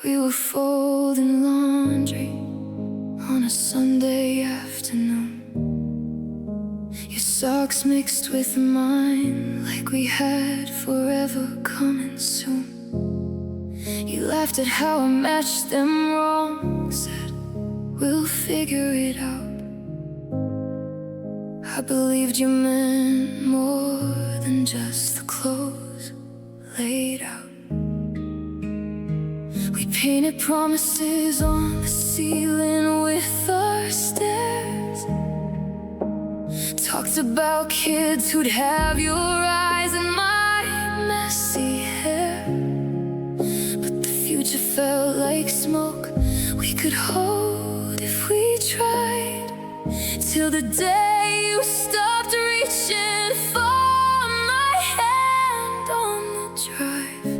We were folding laundry on a Sunday afternoon. Your socks mixed with mine like we had forever coming soon. You laughed at how I matched them wrong, said we'll figure it out. I believed you meant more than just the clothes laid out. We painted promises on the ceiling with our stairs. Talked about kids who'd have your eyes and my messy hair. But the future felt like smoke we could hold if we tried. Till the day you stopped reaching for my hand on the drive.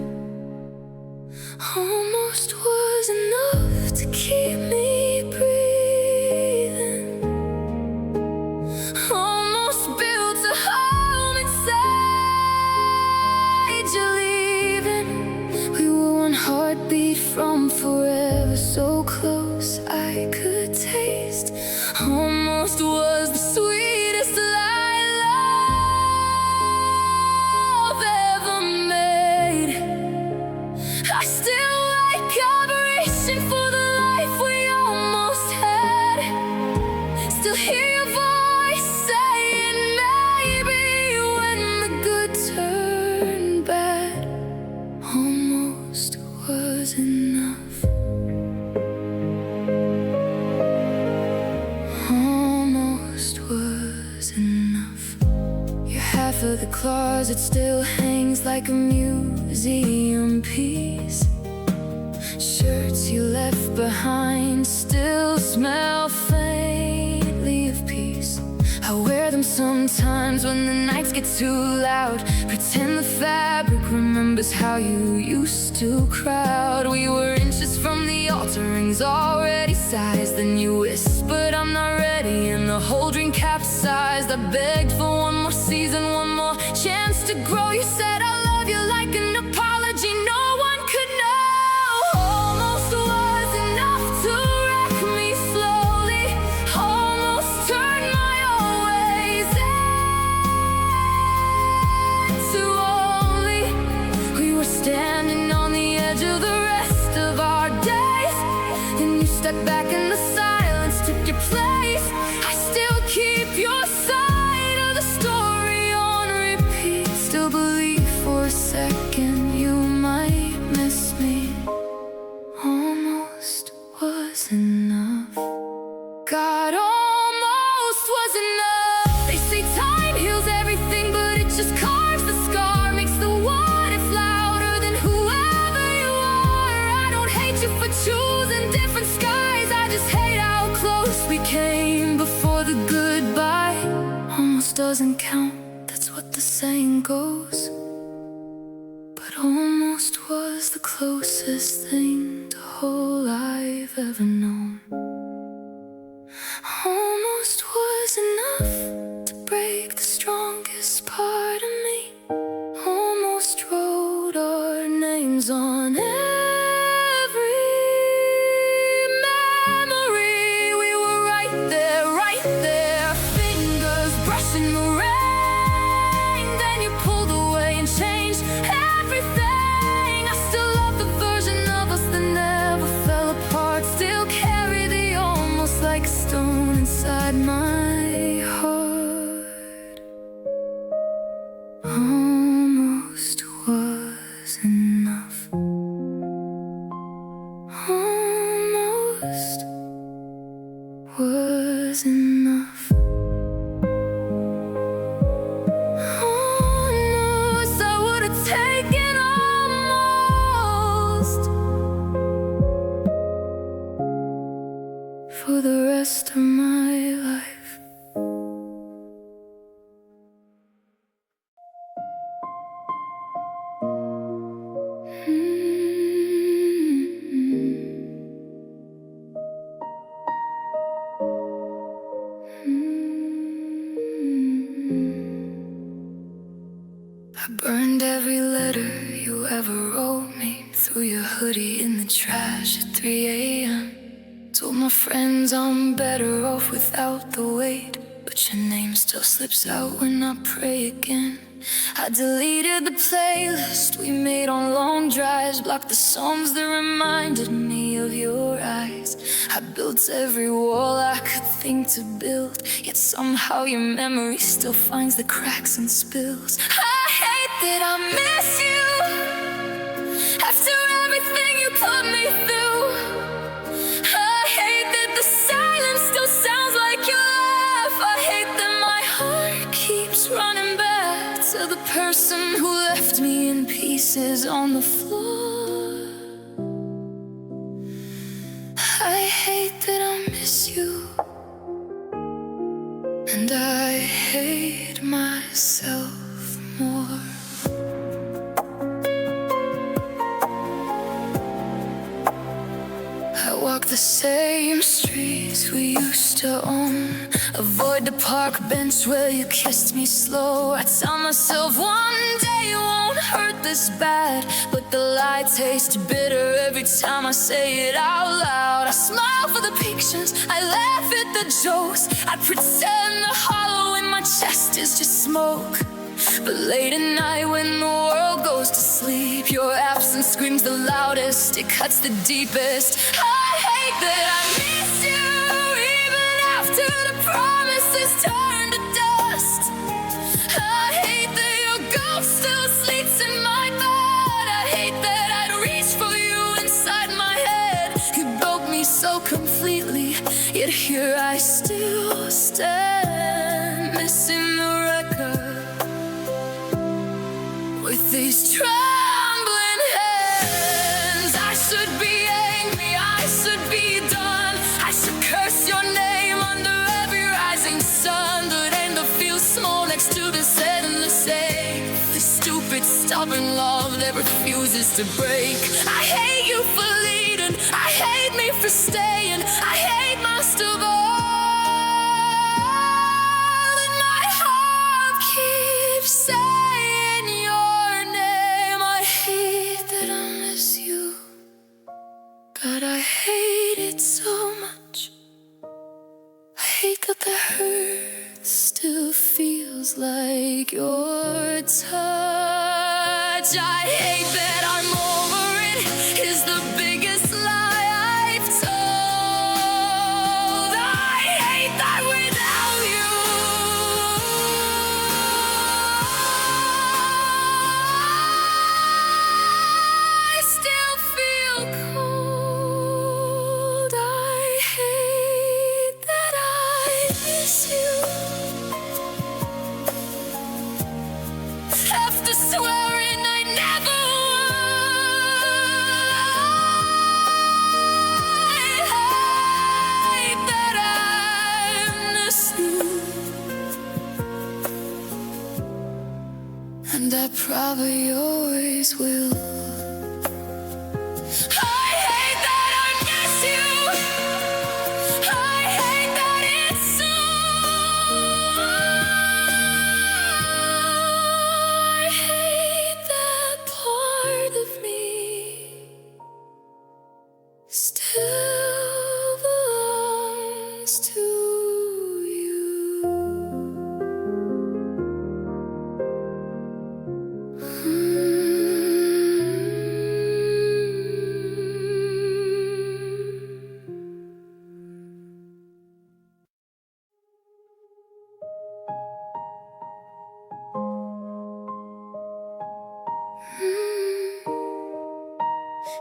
Almost was enough to keep me breathing. Almost built a home inside you leaving. We were one heartbeat from forever, so close I could taste. Almost was the sweetest lie love ever made. I still wake up reaching for the life we almost had. Still hear your voice saying maybe when the good turned bad. Almost was enough. Almost was enough. Your half of the closet still hangs like a museum piece. Shirts you left behind still smell faintly of peace. I wear them sometimes when the nights get too loud. Pretend the fabric remembers how you used to crowd. We were inches from the altar, rings already sized. Then you whispered, I'm not ready, and the whole dream capsized. I begged for one more season, one more chance to grow. You said I love you like an apology no one could know. Almost was enough to wreck me slowly. Almost turned my always into only. We were standing on the edge of the rest of our days. Then you stepped back in the silence, took your place. I still keep your side of the story on repeat. Still believe for a second you might miss me. Almost was enough. God, almost was enough. They say time heals everything, but it just carves the scar. Makes the what if louder than whoever you are. I don't hate you for choosing different skies. I just hate how close we came before the goodbye. Almost doesn't count, that's what the saying goes. But almost was the closest thing to whole I've ever known. Almost was enough to break the strongest part of me. Almost wrote our names on every memory. We were right there, fingers brushing the rain. Then you pulled away and changed everything. I still love the version of us that never fell apart. Still carry the almost like a stone inside my heart. Almost was enough. Almost was enough. I burned every letter you ever wrote me, threw your hoodie in the trash at 3 a.m. Told my friends I'm better off without the weight, but your name still slips out when I pray again. I deleted the playlist we made on long drives, blocked the songs that reminded me of your eyes. I built every wall I could think to build, yet somehow your memory still finds the cracks and spills. I hate that I miss you after everything you put me through. I hate that the silence still sounds like your laugh. I hate that my heart keeps running back to the person who left me in pieces on the floor. I hate that I miss you, and I hate myself more. I walk the same streets we used to own, avoid the park bench where you kissed me slow. I tell myself one day it won't hurt this bad, but the lie tastes bitter every time I say it out loud. I smile for the pictures, I laugh at the jokes, I pretend the hollow in my chest is just smoke. But late at night when the world goes to sleep, your absence screams the loudest, it cuts the deepest. I hate that I miss you, even after the promises turn to dust. I hate that your ghost still sleeps in my bed. I hate that I'd reach for you inside my head. You broke me so completely, yet here I still stand, missing the record with these trembling hands. I should be angry, I should be done, I should curse your name under every rising sun. But anger feels small next to this endless ache, this stupid stubborn love that refuses to break. I hate you for leading, I hate me for staying, I hate most of all that my heart keeps saying your name. I hate that I miss you, God, I hate it so much. I hate that the hurt still feels like your touch. I hate that I'm over it, is the biggest lie I've told. I hate that without you I still feel cold. I hate that I miss you after swearing I never would. I hate that I miss you, and I probably always will. I hate that I miss you, I hate that it's so. I hate that part of me still belongs to you.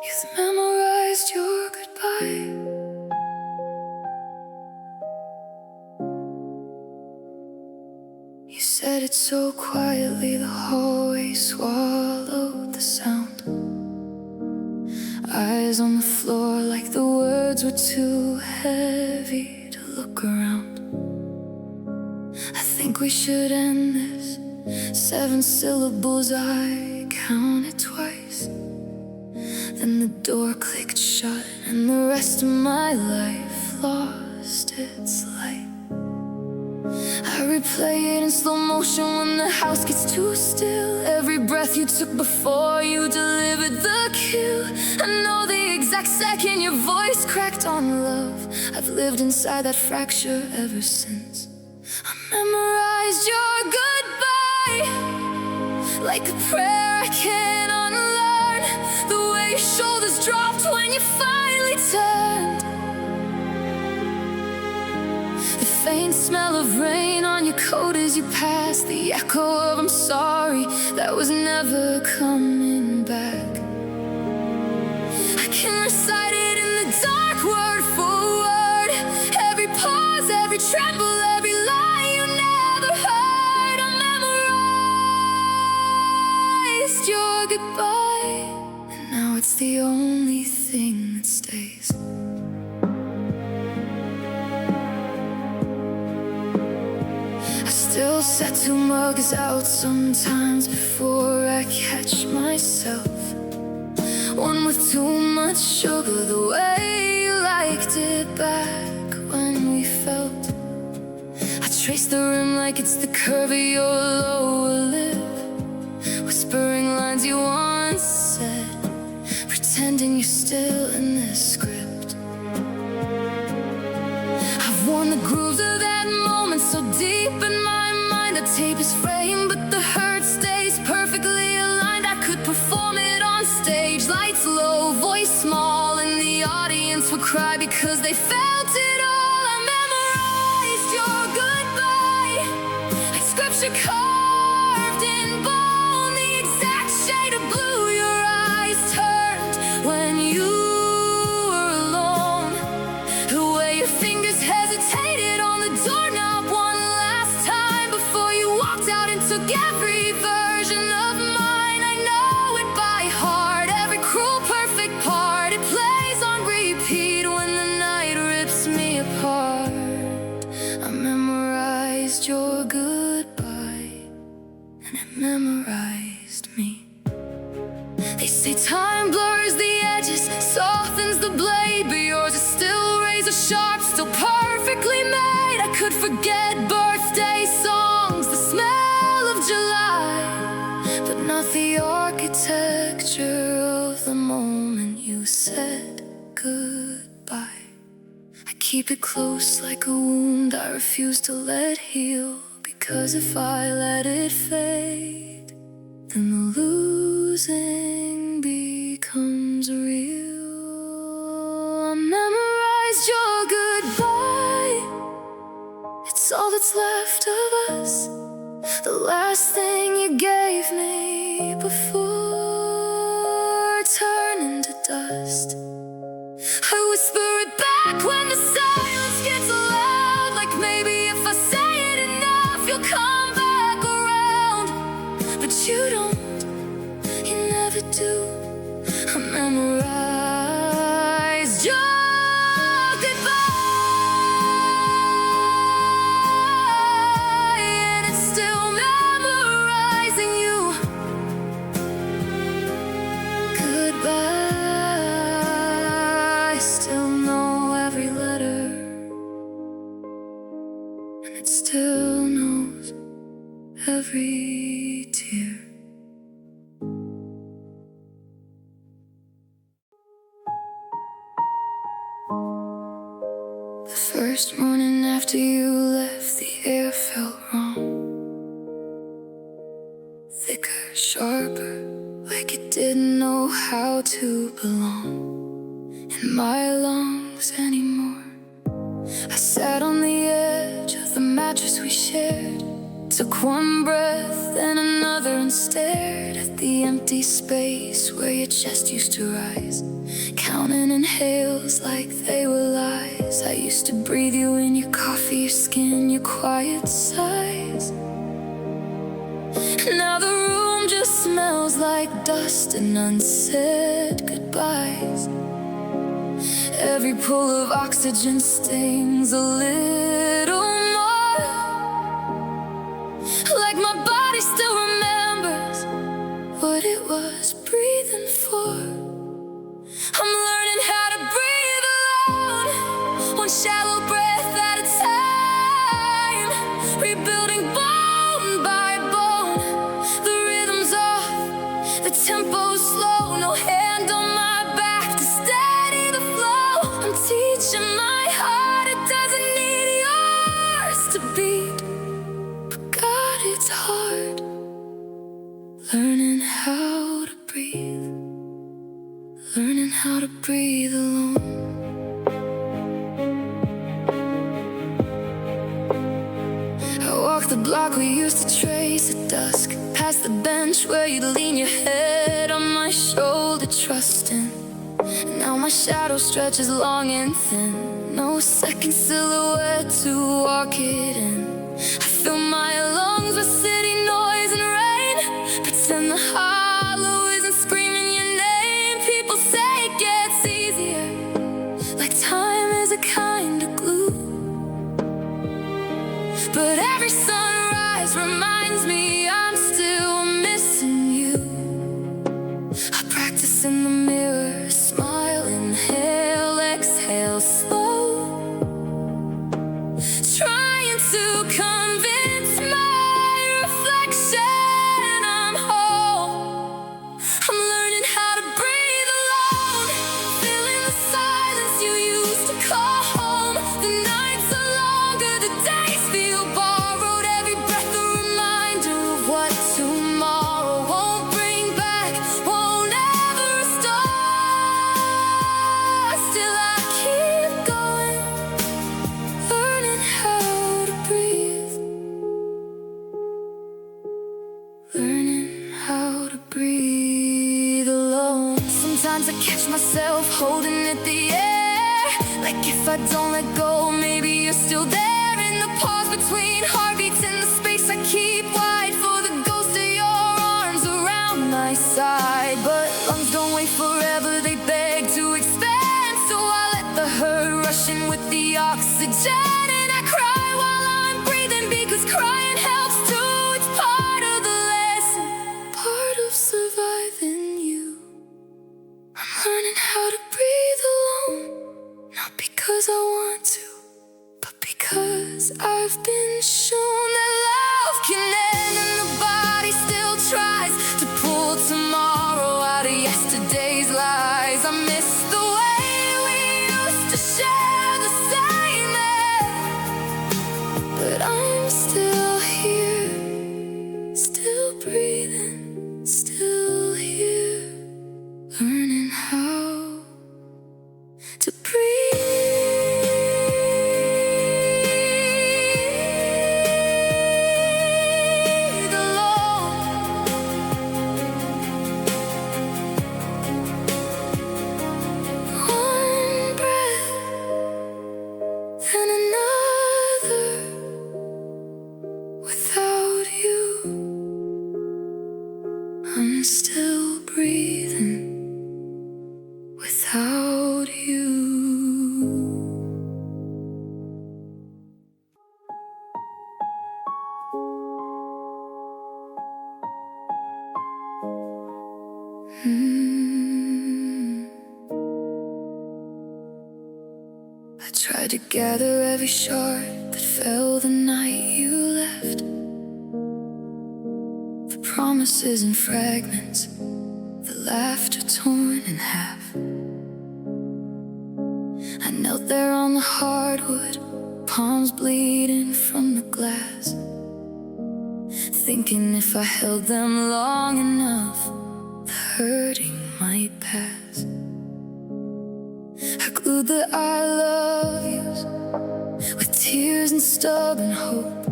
You've memorized your goodbye. You said it so quietly, the hallway swallowed the sound. Eyes on the floor like the words were too heavy to look around. I think we should end this. 7 syllables, I counted twice. Then the door clicked shut and the rest of my life lost its light. I replay it in slow motion when the house gets too still. Every breath you took before you delivered the kill. I know the exact second your voice cracked on love. I've lived inside that fracture ever since. I memorized your goodbye like a prayer I can't unlearn. The way your shoulders dropped when you finally turned. The faint smell of rain on your coat as you passed. The echo of I'm sorry that was never coming back. I can recite it in the dark, word for word. Every pause, every tremble, every lie you never heard. I memorized your goodbye, and now it's the only thing that stays. Still set two mugs out sometimes before I catch myself. One with too much sugar, the way you liked it back when we felt. I trace the rim like it's the curve of your lower lip, whispering lines you once said, pretending you're still in this script. I've worn the grooves of that moment so deep in my mind. The tape is framed, but the hurt stays perfectly aligned. I could perform it on stage, lights low, voice small, and the audience would cry because they felt it all. I memorized your goodbye like scripture carved in bone. The exact shade of blue your eyes turned when you were alone. The way your fingers hesitated on the doorknob one last time before you walked out and took every version of mine. I know it by heart, every cruel perfect part. It plays on repeat when the night rips me apart. I memorized your goodbye, and it memorized me. They say time blurs the edges, softens the blade, but yours is still razor sharp, still perfectly made. I could forget birthday songs, the smell of July, but not the architecture of the moment you said goodbye. I keep it close like a wound I refuse to let heal, because if I let it fade, then the losing becomes real. I memorized your goodbye, it's all that's left of us. The last thing you gave me before turning to dust. I whisper it back when the silence gets loud, like maybe if I say it enough you'll come back around. But you don't, you never do. I memorized your goodbye, and it's still memorizing you. Goodbye, I still know every letter, and it still knows every tear. The first morning after you left, the air felt wrong. Thicker, sharper, like it didn't know how to belong in my lungs anymore. I sat on the edge of the mattress we shared, took one breath, then another, and stared at the empty space where your chest used to rise, counting inhales like they were lies. I used to breathe you in, your coffee, your skin, your quiet sighs. Now the room just smells like dust and unsaid goodbyes. Every pull of oxygen stings a little more, like my body still remembers what it was breathing for. I'm learning how to breathe alone, one shallow breath at a time. rebuilding bone by bone. The rhythm's off, the tempo's slow. No hand on my back to steady the flow. I'm teaching my heart it doesn't need yours to beat. But God, it's hard learning how to breathe. Learning how to breathe alone. I walk the block we used to trace at dusk, past the bench where you'd lean your head on my shoulder, trusting. And now my shadow stretches long and thin, no second silhouette to walk it in. I fill my lungs with city noise and rain, pretend the hollow isn't screaming your name. People say it gets easier, like time is a kind of glue. But every sunrise reminds me I'm still missing you. I practice in the mirror, smile, inhale, exhale, slow, trying to convince my reflection I'm whole. I'm learning how to breathe alone, feeling the silence you used to call home. The nights are longer, the days feel borrowed. Every breath a reminder of what tomorrow won't bring back, won't ever restore. Still I keep going, learning how to breathe. Learning how to breathe alone. Sometimes I catch myself holding at the air, like if I don't let go, maybe you're still there. In the pause between heartbeats, in the space I keep wide for the ghost of your arms around my side. But lungs don't wait forever, they beg to expand. So I let the hurt rush in with the oxygen, and I cry while I'm breathing, because crying helps too. It's part of the lesson, part of surviving you. I'm learning how to breathe alone, not because I want to, but because I've been shown that love can end, and the body still tries to pull tomorrow out of yesterday's lies. I miss the way we used to share the same air, but I'm still here, still breathing, still here, learning how to breathe alone. One breath, then another. Without you, I'm still breathing. Without you. I tried to gather every shard that fell the night you left. The promises and fragments, the laughter torn in half. I knelt there on the hardwood, palms bleeding from the glass, thinking if I held them long enough, the hurting might pass. I glued the I love yous with tears and stubborn hope,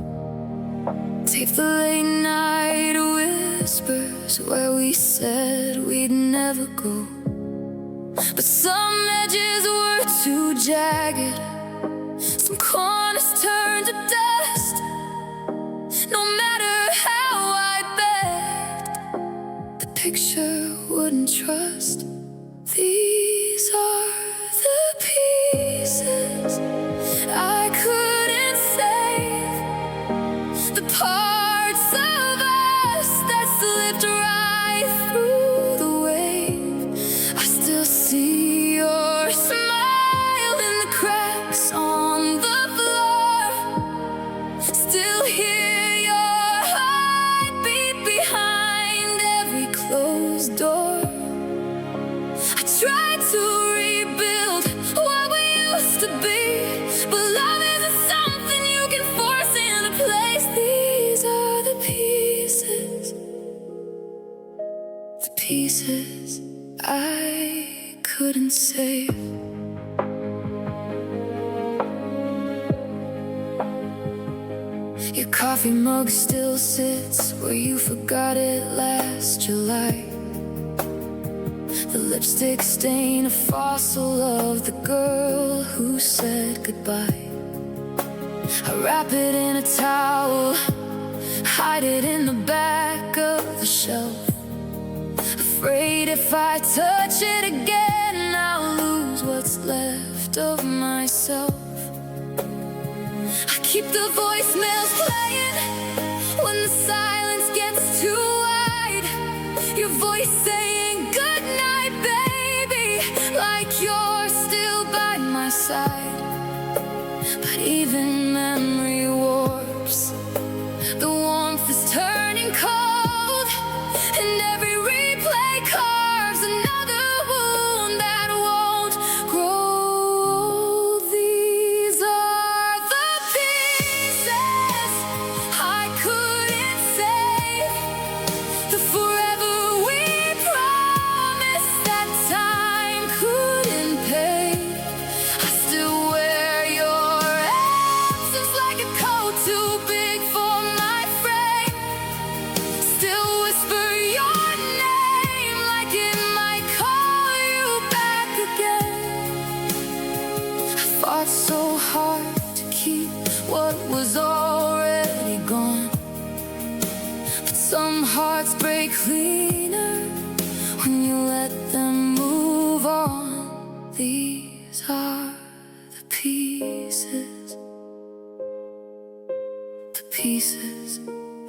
taped the late night whispers where we said we'd never go. But some edges were too jagged, some corners turned to dust. No matter how I begged, the picture wouldn't trust. These are the pieces I couldn't save, the parts of us that slipped right through the wave. I still see your smile in the cracks on the floor, still hear pieces I couldn't save. Your coffee mug still sits where you forgot it last July. The lipstick stain, a fossil of the girl who said goodbye. I wrap it in a towel, hide it in the back of the shelf, afraid if I touch it again I'll lose what's left of myself. I keep the voicemails playing when the silence gets too wide. Your voice saying goodnight, baby, like you're still by my side. But even memory warps, the warmth is turning cold, and every replay carves another wound that won't grow. These are the pieces I couldn't save, the forever we promised that time couldn't pay. I still wear your absence like a coat too big for my frame, still whisper your name like it might call you back again. I fought so hard to keep what was already gone, but some hearts break cleaner when you let them move on. These are the pieces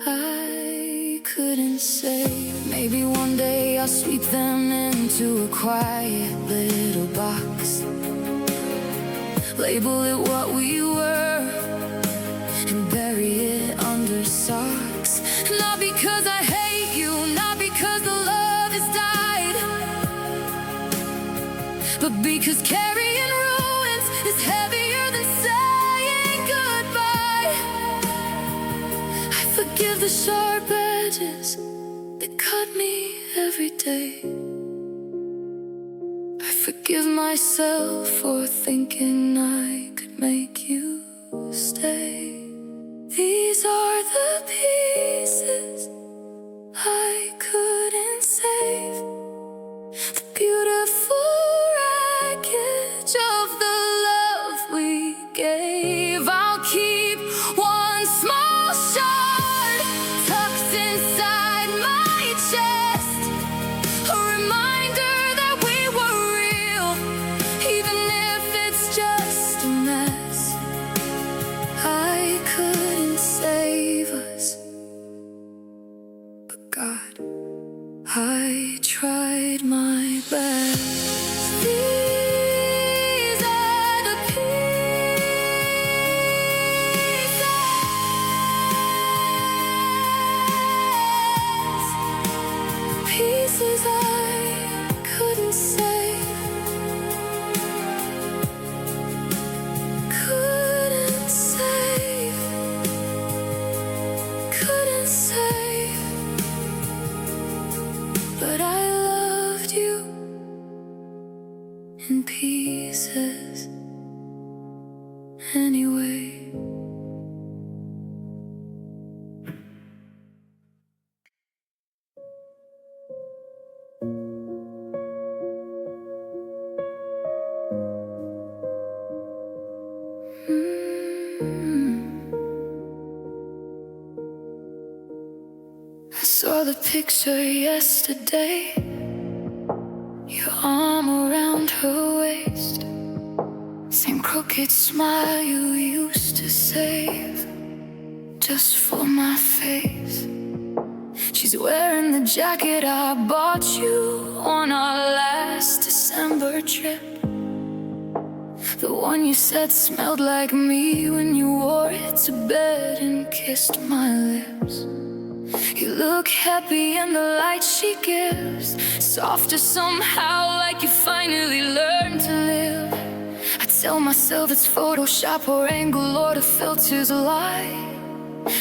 I couldn't save. Maybe one day I'll sweep them into a quiet little box, label it what we were, and bury it under socks. Not because I hate you, not because the love has died, but because carrying ruins is heavier than saying goodbye. I forgive the sharp edges that cut me every day. I forgive myself for thinking I could make you stay. These are the pieces I couldn't save, the beautiful wreckage of the love we gave. I'll keep one small shard tucked inside my chest, a reminder that we were real, even if it's just a mess. I couldn't save us, but God, I tried my best. These are the pieces I couldn't save, couldn't save, couldn't save. But I loved you in pieces anyway. I saw the picture yesterday, your arm around her waist, same crooked smile you used to save just for my face. She's wearing the jacket I bought you on our last December trip, the one you said smelled like me when you wore it to bed and kissed my lips. You look happy in the light she gives, softer somehow, like you finally learned to live. I tell myself it's Photoshop or angle or the filter's a lie,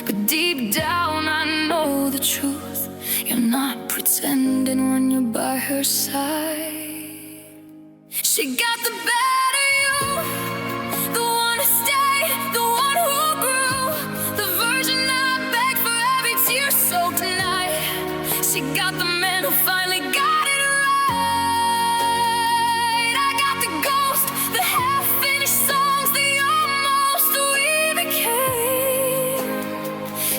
but deep down I know the truth. You're You're not pretending when you're by her side. She got the better you, the one who stayed, the one who grew, the version that begged for every tear-soaked night. She got the man who finally got it right. I got the ghost, the half-finished songs, the almost we became.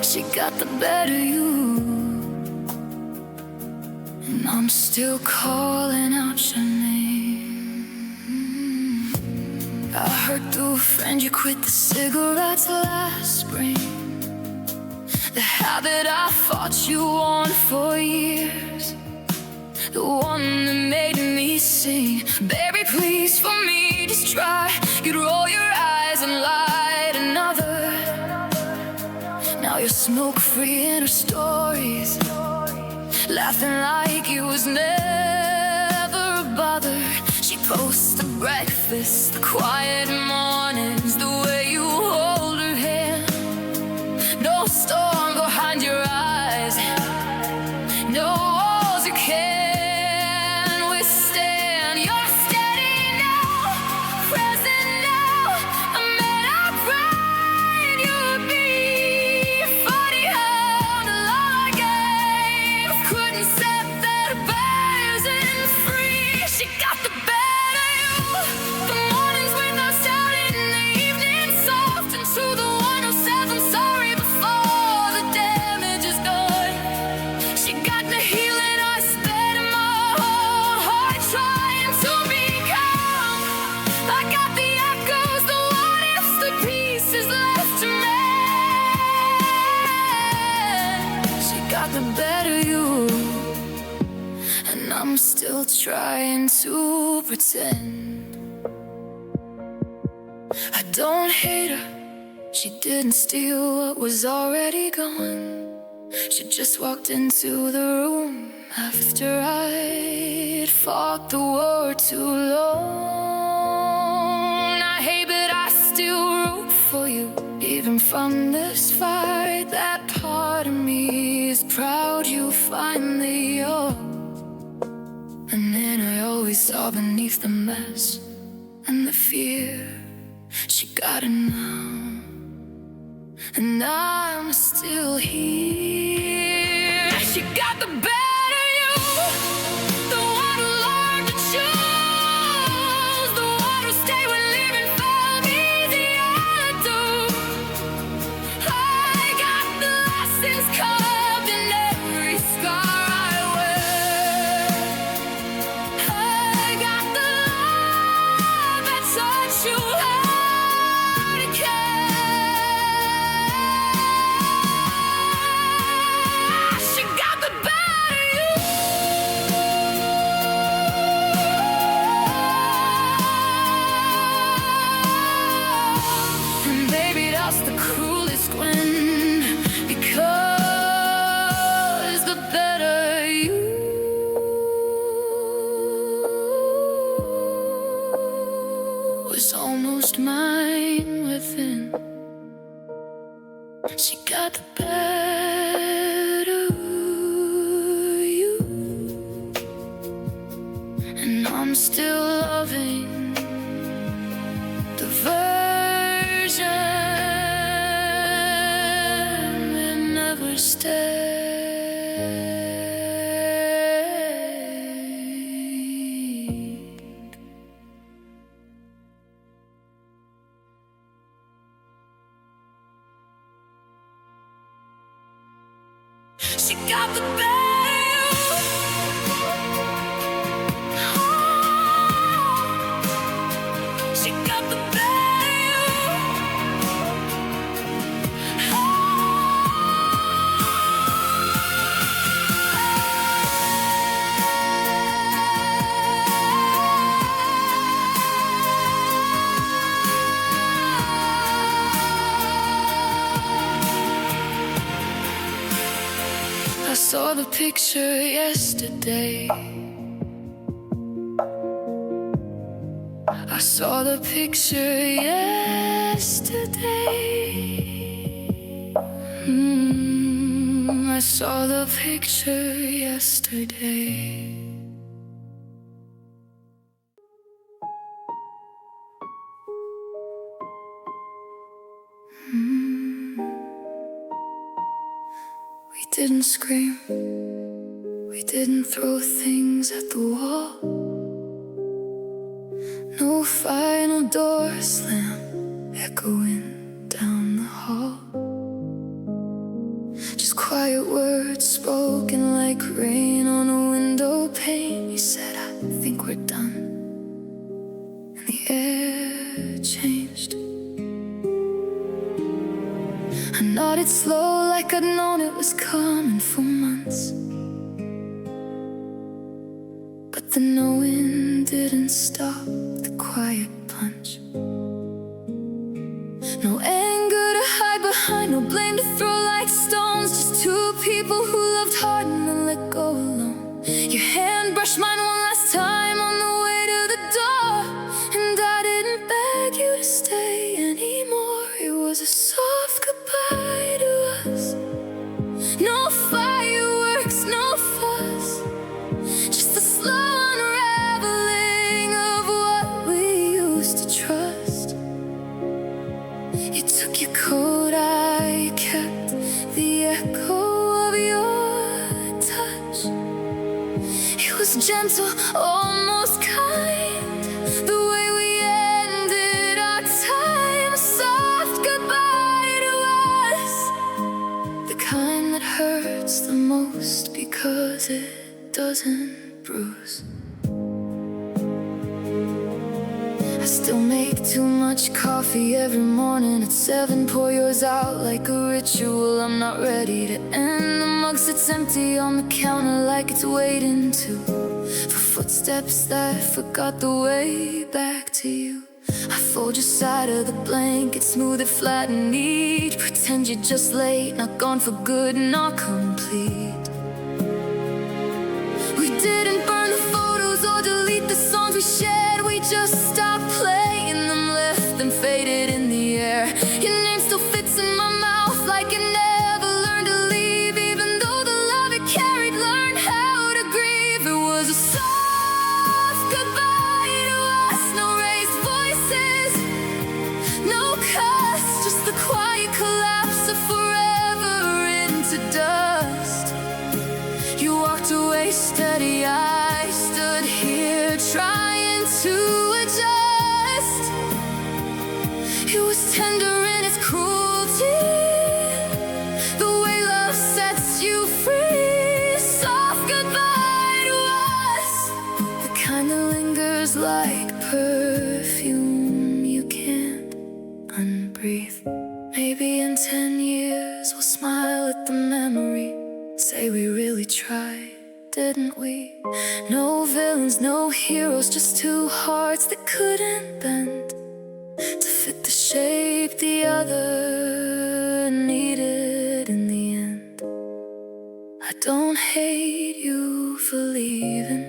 She got the better you, and I'm still calling out your name. I heard through a friend you quit the cigarettes last spring, the habit I fought you on for years, the one that made me sing. Baby, please, for me, just try. You'd roll your eyes and light another. Now you're smoke-free in her stories, laughing like it was never a bother. She posts the breakfast, the quiet mornings, the way you hold her hand. No storm behind your eyes, no walls you can withstand. You're steady now, present now. I met our pride. You'd be funny how the long game couldn't set that bears and free. She got the better you, the mornings without shouting, the evening soft, and to the one who says I'm sorry before the damage is done. She got the healing I spent in my whole heart trying to become. I got the echoes, the what ifs, the pieces left to mend. She got the better you, and I'm still trying to pretend. I don't hate her, she didn't steal what was already gone. She just walked into the room after I'd fought the war too long. I hate, but I still root for you, even from this fight. That part of me is proud you finally are. And then I always saw beneath the mess and the fear. She got it now, and I'm still here. She got the better you, the one who learned to choose, the one who stayed when living felt easier to do. I got the lessons carved in every scar I wear. I got the love that touched you hard to care. She got the better you. And baby, that's the cruelest when, because the better you was almost mine within. She got the better you, and I'm still loving the version that never stayed. She got the better you. She got the better you. I saw the picture yesterday. I saw the picture yesterday. I saw the picture yesterday. We didn't scream, we didn't throw things at the wall. No final door slam echoing down the hall. Just quiet words spoken like rain on a window pane. You said, I think we're done, and the air changed. I nodded slow like I'd known it was coming for months, but the knowing didn't stop the quiet punch. No anger to hide behind, no blame to throw like stones. Just two people who loved hard and then let go alone. Your hand brushed mine one last time on the way to the door, and I didn't beg you to stay anymore. It was a soft goodbye to us. No fireworks, no fuss, just the slow unraveling of what we used to trust. You took your coat, I kept the echo of your touch. It was gentle, almost kind, the way we ended our time. A soft goodbye to us, the kind that hurts the most because it doesn't bruise. I still make too much coffee every morning at 7. Pour yours out like a ritual. I'm not ready to end. The mug sits empty on the counter like it's waiting for footsteps that forgot the way back to you. I fold your side of the blanket, smooth it flat and neat. Pretend you're just late, not gone for good, not complete. We didn't burn the photos or delete the songs we shared. We just stopped playing them, left them faded in the air. Your name still fits in my mouth like it never learned to leave. Even though the love it carried learned how to grieve. It was a soft goodbye to us. No raised voices, no cuss, just the quiet collapse of forever into dust. You walked away steady, I stood here trying to adjust. It was tender in its cruelty, the way love sets you free. Soft goodbye to us, the kind that lingers like perfume you can't unbreathe. Maybe in 10 years we'll smile at the memory, say we really tried, didn't we? No villains, no heroes, just two hearts that couldn't bend to fit the shape the other needed in the end. I don't hate you for leaving,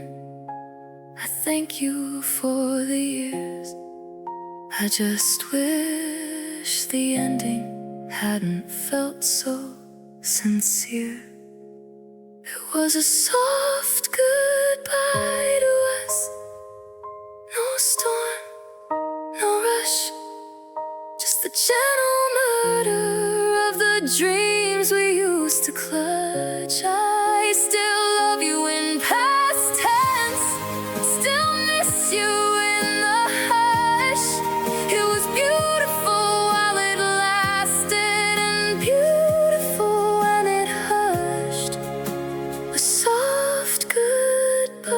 I thank you for the years. I just wish the ending hadn't felt so sincere. It was a soft goodbye to us. No storm, no rush, just the gentle murder of the dreams we used to clutch. I still love you in past tense, still miss you in the hush. It was beautiful while it lasted, and beautiful when it hushed. A soft goodbye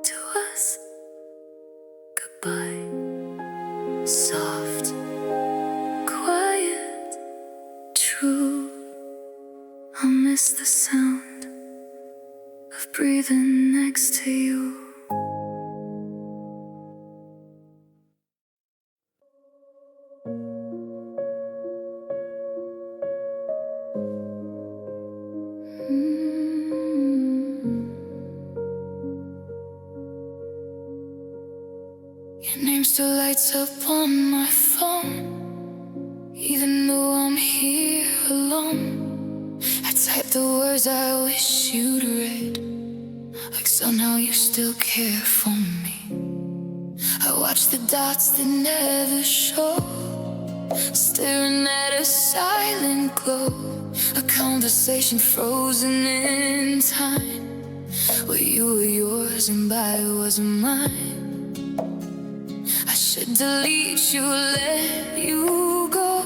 to us. Goodbye. Soft, quiet, true. I'll miss the sound of breathing next to you. Your name still lights up on my phone. words I wish you'd read, like somehow you still care for me. I watch the dots that never show, staring at a silent glow. A conversation frozen in time, where you were yours and I was mine. I should delete you, let you go,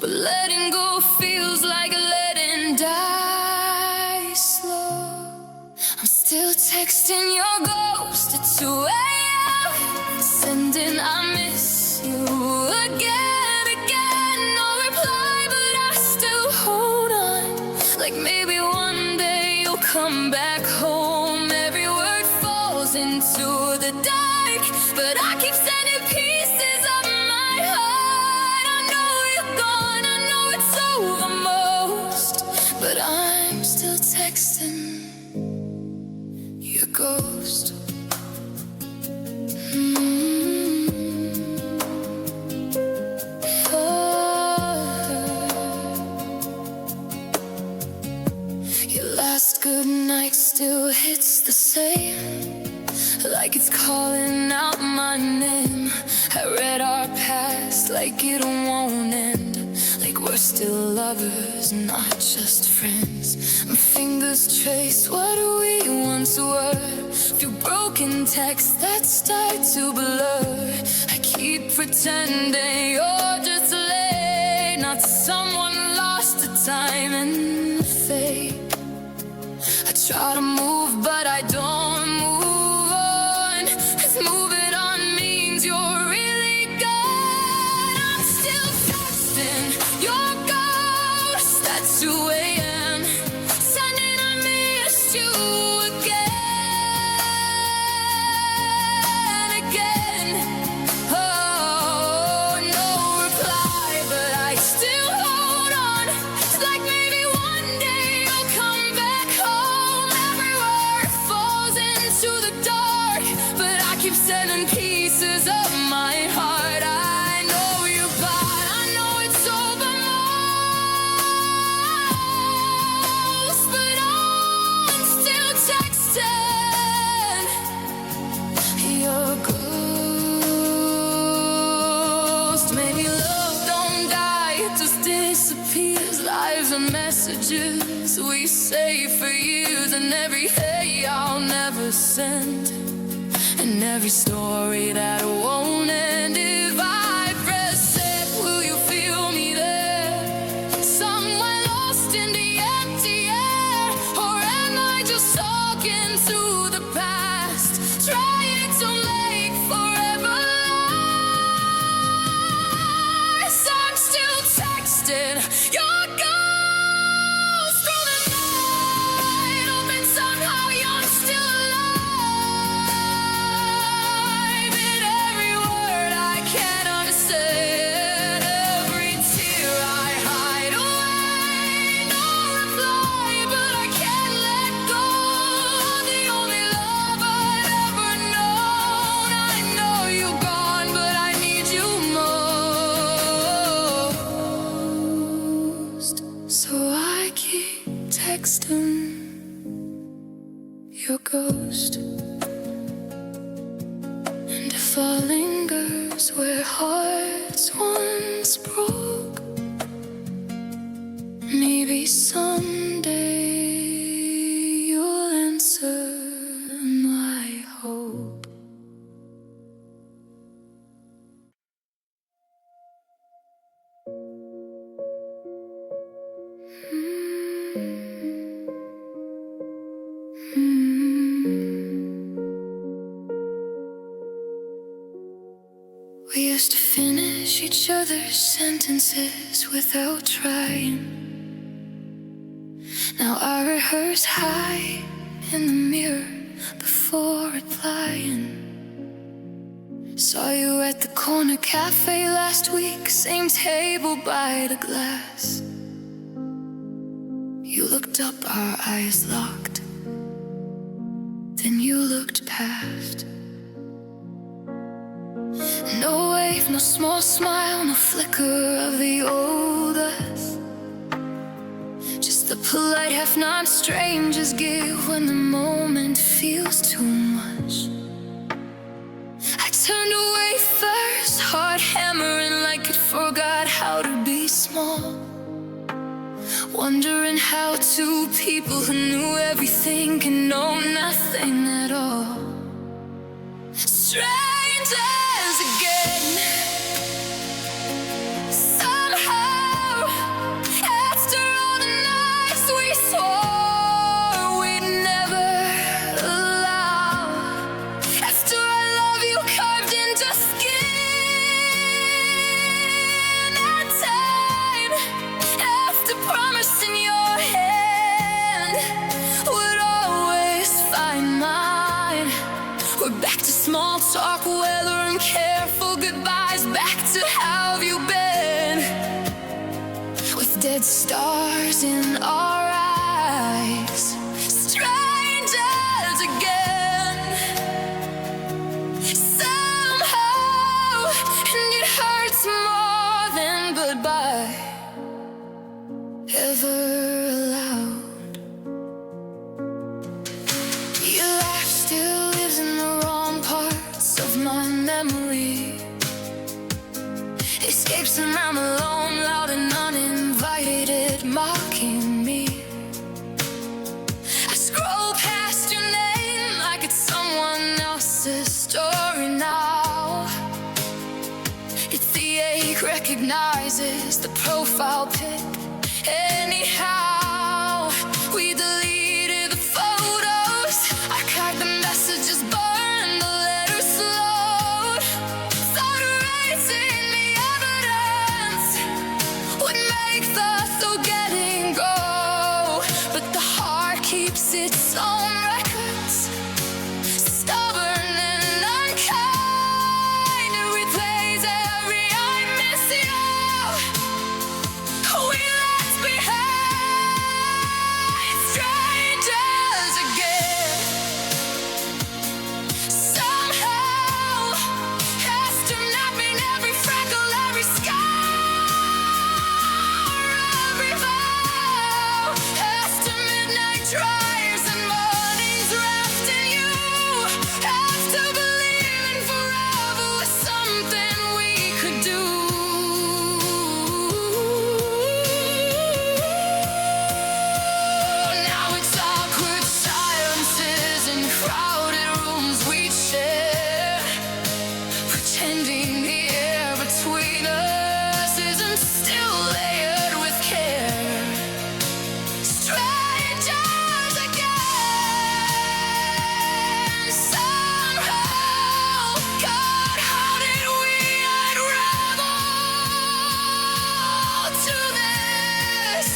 but letting go feels like letting die slow. I'm still texting your ghost at 2 a.m., sending I miss you again, no reply, but I still hold on, like maybe one day you'll come back home. Every word falls into the dark, but I keep sending pieces of my heart. I know you're gone, I know it's over most, but I'm still texting your ghost. Your last good night still hits the same, like it's calling out my name. I read our past like it won't end, like we're still lovers, not just friends. My fingers trace what we once were, few broken texts that start to blur. I keep pretending you're just late, not someone lost to time and fate. I try to move, but I don't move on, 'cause moving on means you're really gone. I'm still texting your ghost at 2 a.m., sending I missed you again. Oh, no reply, but I still hold on. It's like maybe one day you'll come back home. Every word falls into the dark, but I keep sending pieces of my heart. I know you're gone, I know it's over most, but I'm still texting your ghost. Maybe love don't die, it just disappears. Lives are messages we say for years, and every hey I'll never send, and every story that won't end. If I press it, will you feel me there? Somewhere lost in the empty air, or am I just talking to the past, trying to make forever last? I'm still texting your ghost through the night, hoping somehow you're still alive. In every word I can't understand, every tear I hide away. No reply, but I can't let go. The only love I've ever known. I know you're gone, but I need you most. So I keep texting your ghost, and if all lingers where hearts once broke, maybe someday you'll answer my hope. We used to finish each other's sentences without trying. Now I rehearse high in the mirror before replying. Saw you at the corner cafe last week, same table by the glass. You looked up, our eyes locked, then you looked past. No wave, no small smile, no flicker of the old us, just the Polite half-nod strangers give when the moment feels too much. I turned away first, heart hammering like it forgot how to be small. Wondering how two people who knew everything can know nothing at all. Strangers again. Somehow, after all the nights we swore we'd never allow, after our love you carved into skin, that time, after promising your hand would always find mine, we're back to small talk, weather and careful goodbyes, back to how have you been, with dead stars in our eyes. Strangers again. Somehow, and it hurts more than goodbye ever allowed. Your laugh still lives in the wrong parts of my memory. Escapes when I'm alone, loud and uninvited, mocking me. I scroll past your name like it's someone else's story now. It's the ache recognizes the profile pic. Anyhow, we deleted the photos, archived the messages, burned the letters slowed. Thought erasing the evidence would make the forgetting go, but the heart keeps its own records, stubborn and unkind. It replays every I miss you. We left behind. Strangers again. Somehow, after napping every freckle, every scar, every vow, after midnight drives and mornings wrapped in you, after believing forever was something we could do. Now it's awkward silences in crowded rooms we share, pretending the air between us isn't still layered with care. Strangers again. Somehow, God, how did we unravel to this?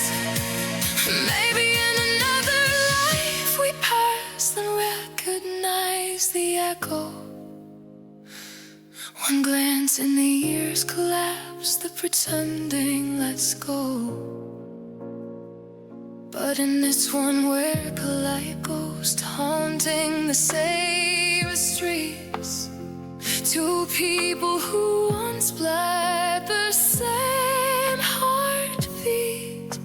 Maybe in another life we pass and recognize the echo. One glance and the years collapse, the pretending lets go. But in this one we're polite ghost, haunting the same streets. Two people who once bled the same heartbeat.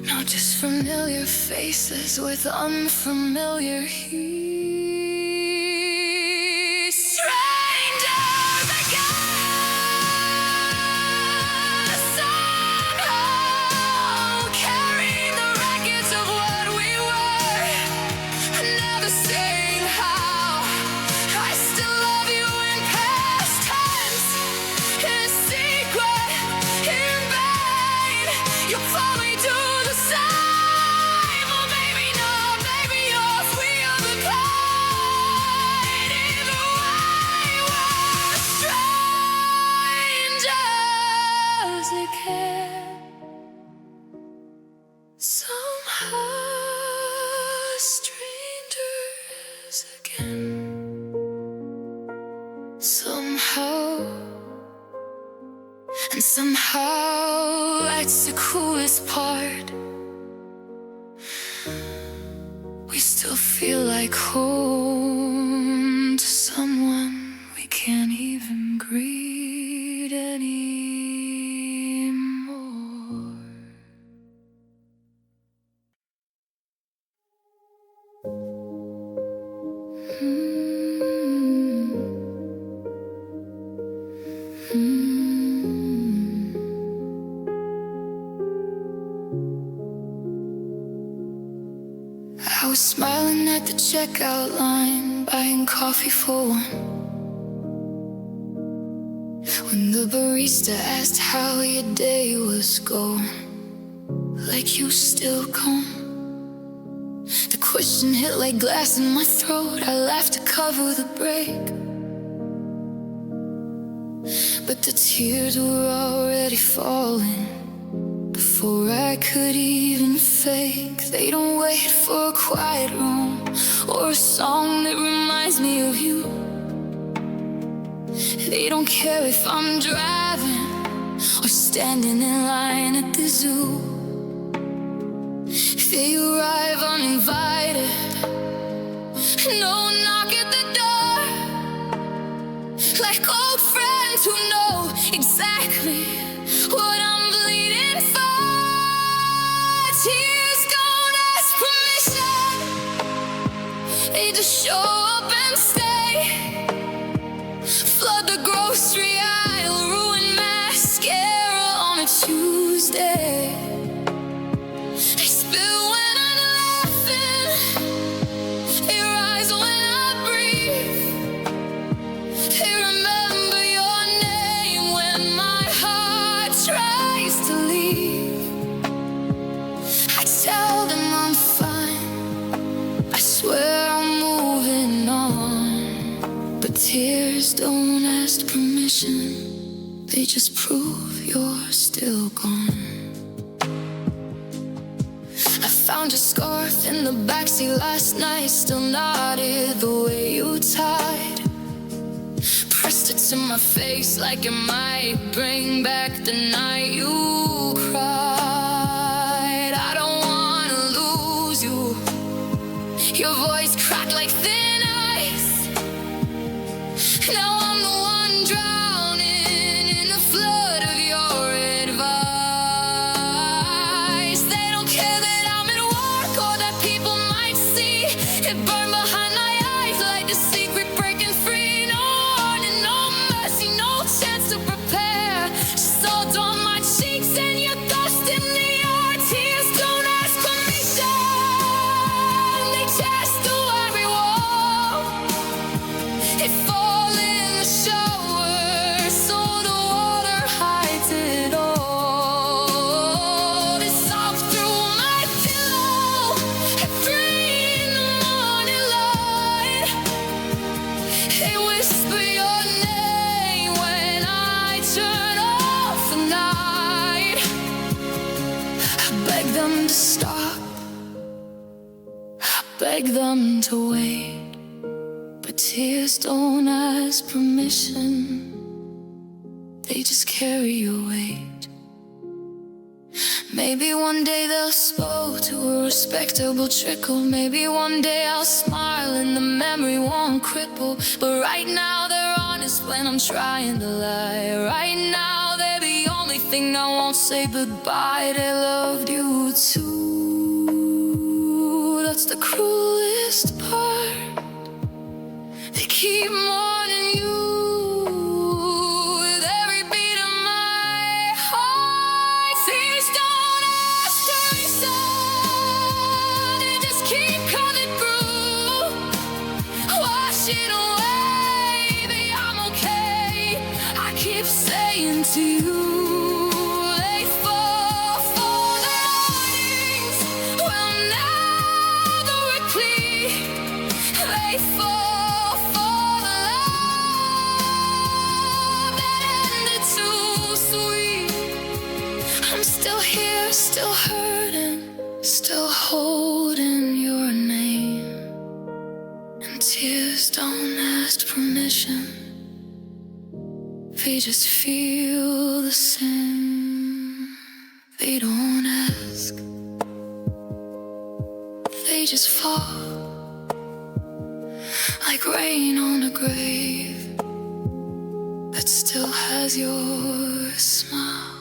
Not just familiar faces with unfamiliar heat. Strangers again. Somehow, carrying the records of what we were, never saying how. I still love you in past tense, in secret, in vain. You pull me to the side. Well, maybe not, maybe yours. We are the pain. Either way, we're strangers again. Somehow, strangers again. Somehow, and somehow that's the coolest part. We still feel like home to someone we can't even greet anymore. the checkout line, buying coffee for one. When the barista asked how your day was going, like you still come. The question hit like glass in my throat. I laughed to cover the break, but the tears were already falling before I could even fake. They don't wait for a quiet room or a song that reminds me of you. They don't care if I'm driving or standing in line at the zoo. They arrive uninvited, no knock at the door, like old friends who know exactly what I'm bleeding for. Tears don't ask permission, they just show up and stay. Flood the grocery aisle, ruin mascara on a Tuesday. They spill when I'm laughing, they rise when I breathe. They remember your name when my heart tries to leave. I tell them I'm fine, I swear I'm moving on. But tears don't ask permission, they just prove you're still gone. I found your scarf in the backseat last night, still knotted the way you tied. Pressed it to my face like it might bring back the night you cried. I don't wanna lose you, your voice cracked like thin ice. Now I'm the one drowning in the flood of your advice. They don't care that I'm at work or that people might see it burn behind my eyes like the secret breaking free. No warning, no mercy, no chance to prepare. Just salt on my cheeks and your dust in the air. Tears don't ask permission, they just do every wall. They fall in the shower so the water hides it all. They sob through my pillow at 3 in the morning light. They whisper your name when I turn off the night. I beg them to stop, I beg them to wait, but tears don't ask permission, they just carry your weight. Maybe one day they'll slow to a respectable trickle. Maybe one day I'll smile and the memory won't cripple. But right now they're honest when I'm trying to lie. Right now they're the only thing I won't say goodbye. They loved you too, that's the cruelest part. They keep mourning you with every beat of my heart. Tears don't ask permission, they just keep coming through. Wash it away, baby, I'm okay. I keep saying to you, they fall for the mornings will never replete. They fall for the love that ended too sweet. I'm still here, still hurting, still holding your name. And tears don't ask permission, they just feel the same. They don't ask, they just fall like rain on a grave that still has your smile.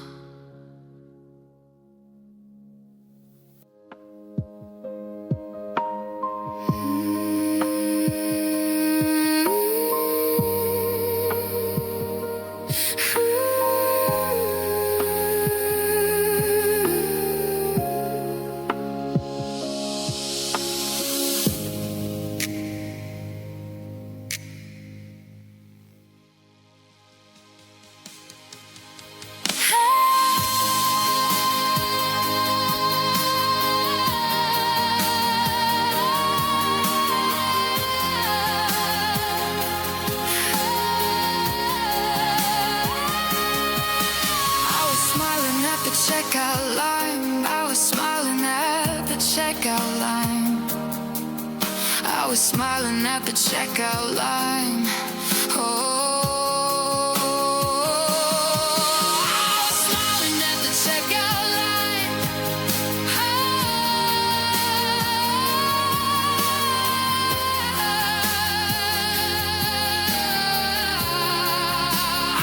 checkout line. I was smiling at the checkout line. I was smiling at the checkout line. Oh, I was smiling at the checkout line.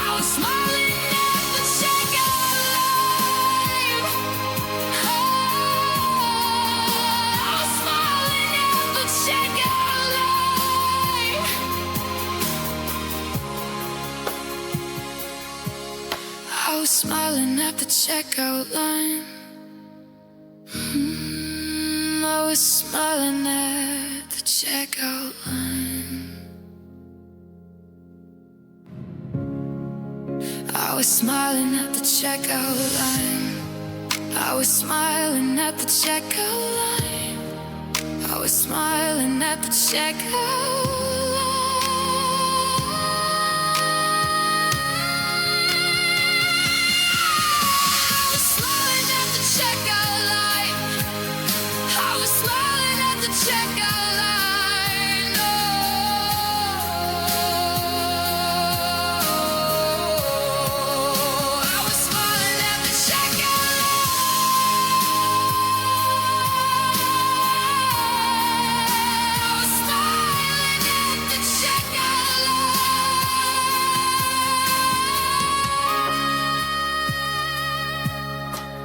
I was smiling at the checkout line. I was smiling at the checkout line. I was smiling at the checkout line. I was smiling at the checkout line. I was smiling at the checkout line. I was smiling at the checkout line. I was smiling at the checkout line. I was smiling at the checkout line. I was smiling at the checkout line. Oh, I was smiling at the checkout line. I was smiling at the checkout line.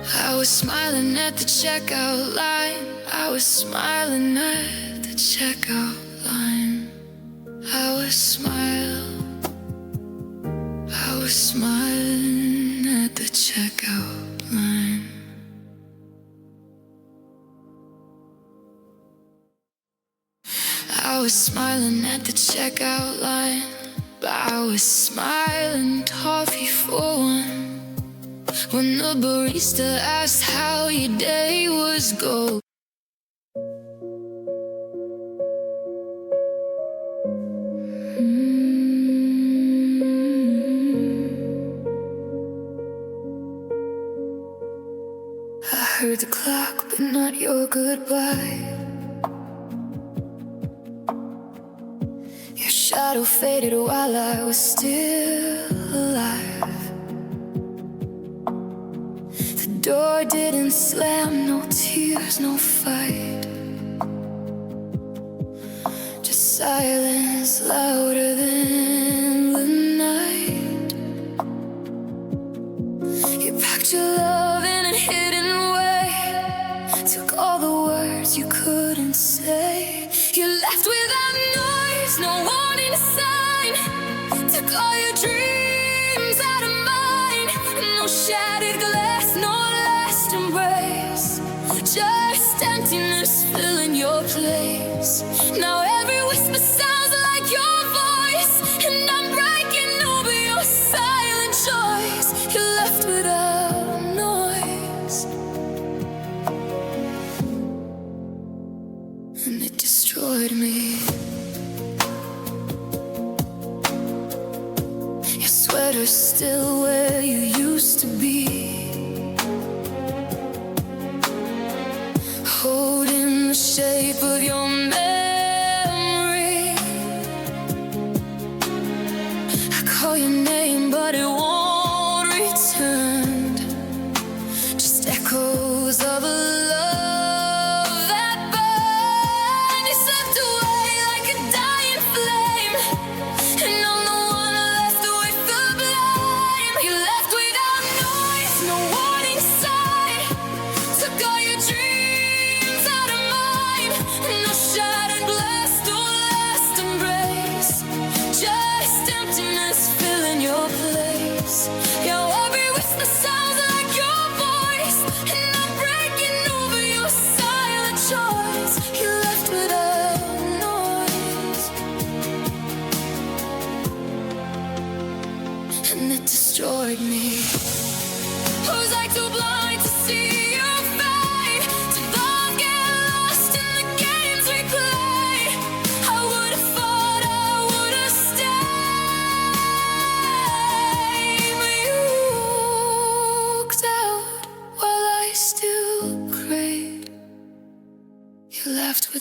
I was smiling at the checkout line. I was smiling at the checkout line. I was smiling at the checkout line. I was smiling at the checkout line. I was smiling toffee for one. When the barista asked how your day was going. I heard the clock, but not your goodbye. Your shadow faded while I was still alive. The door didn't slam, no tears, no fight. Just silence louder than the night. You packed your love in a hidden way. Took all the words you couldn't say. You left without noise, no warning sign. Took all your dreams out of mine. No shattered glass, no last embrace. Just emptiness filling your place. Now every whisper sounds like your voice, and I'm breaking over your silent choice. You left without noise.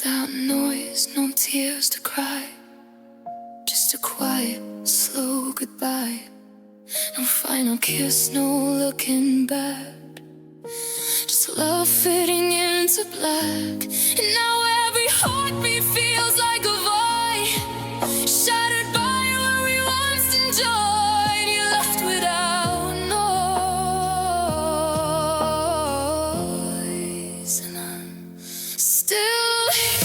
without noise, no tears to cry. Just a quiet, slow goodbye. No final kiss, no looking back. Just love fading into black. And now every heartbeat feels like a void, shattered by what we once enjoyed. You left without noise, and I'm still here.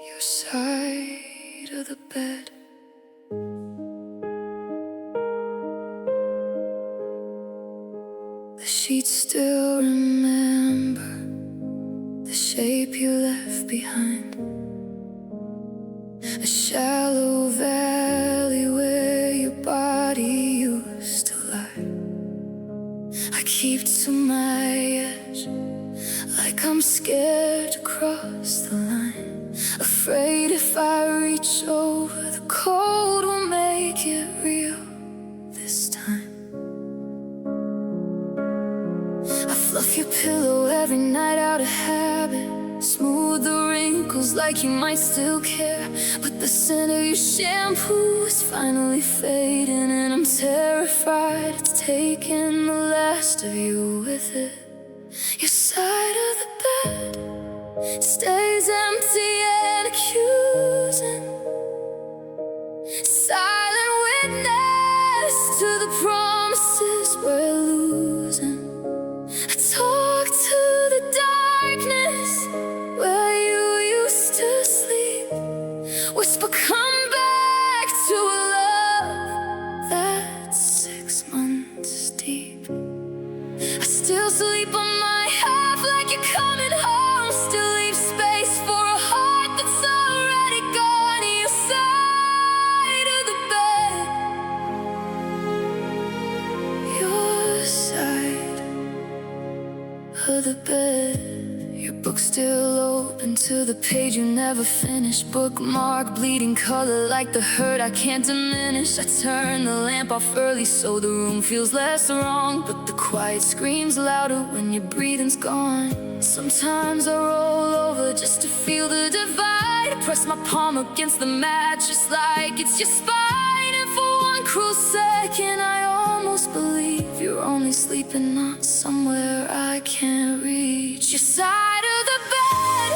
Your side of the bed, the sheets still remember the shape you left behind. A shallow valley where your body used to lie. I keep to my edge, like I'm scared to cross the line. Afraid if I reach over, the cold will make it real this time. I fluff your pillow every night out of habit, smooth the wrinkles like you might still care. But the scent of your shampoo is finally fading, and I'm terrified it's taking the last of you with it. Your side of the bed stays empty and accusing, silent witness to the promises we're losing. I talk to the darkness where you used to sleep, whisper come back to a love that's 6 months deep. I still sleep on my half like you're coming home, still leave space for a heart that's already gone. Your side of the bed, your side of the bed. Your book still open to the page you never finished, bookmark bleeding color like the hurt I can't diminish. I turn the lamp off early so the room feels less wrong, but the quiet screams louder when your breathing's gone. Sometimes I roll over just to feel the divide, press my palm against the mattress like it's your spine. And for one cruel second I almost believe you're only sleeping, not somewhere I can't reach. Your side of the bed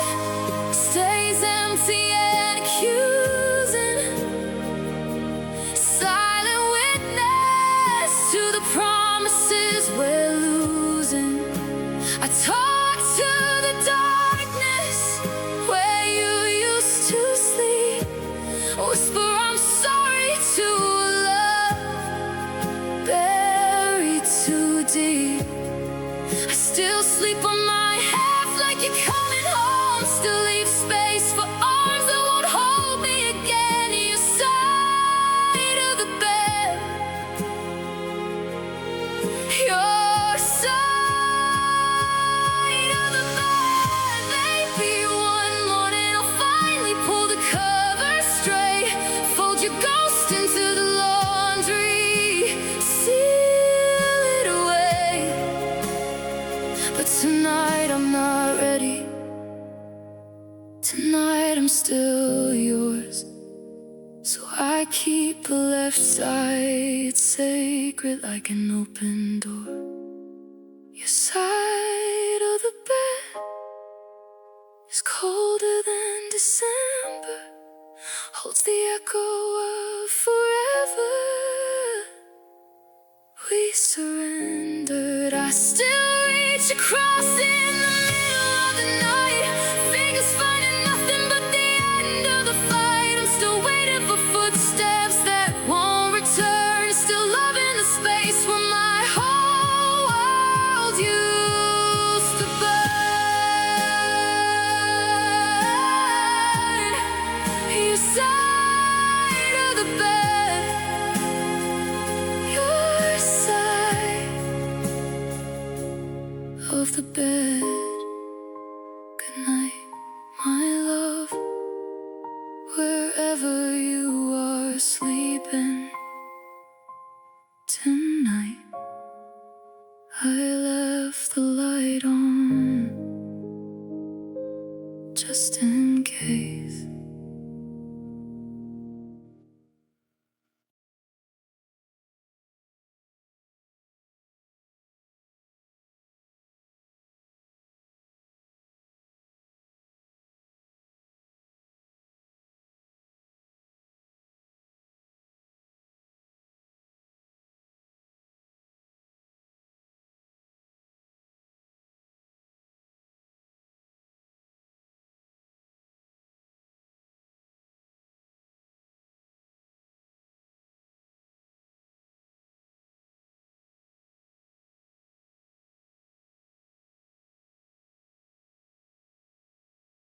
stays empty and accusing, silent witness to the promises we're losing. I talk to the darkness where you used to sleep, whisper I'm sorry to a love buried too deep. I still sleep on my half like you're coming home, still leave space for arms that won't hold me again. Your side of the bed, your side of the bed. Maybe one morning I'll finally pull the covers straight, fold your ghost into the laundry, seal it away. But tonight I'm not ready. Tonight I'm still yours, so I keep the left side sacred like an open door. Your side of the bed is colder than December, holds the echo of forever. I still reach across in the middle of the night, fingers finding nothing but the end of the fight. I'm still waiting for footsteps that won't return, still loving the space where my whole world used to burn. Your side of the bed, your side of the bed. Good night, my love, wherever you are sleeping tonight. I left the light on just in case.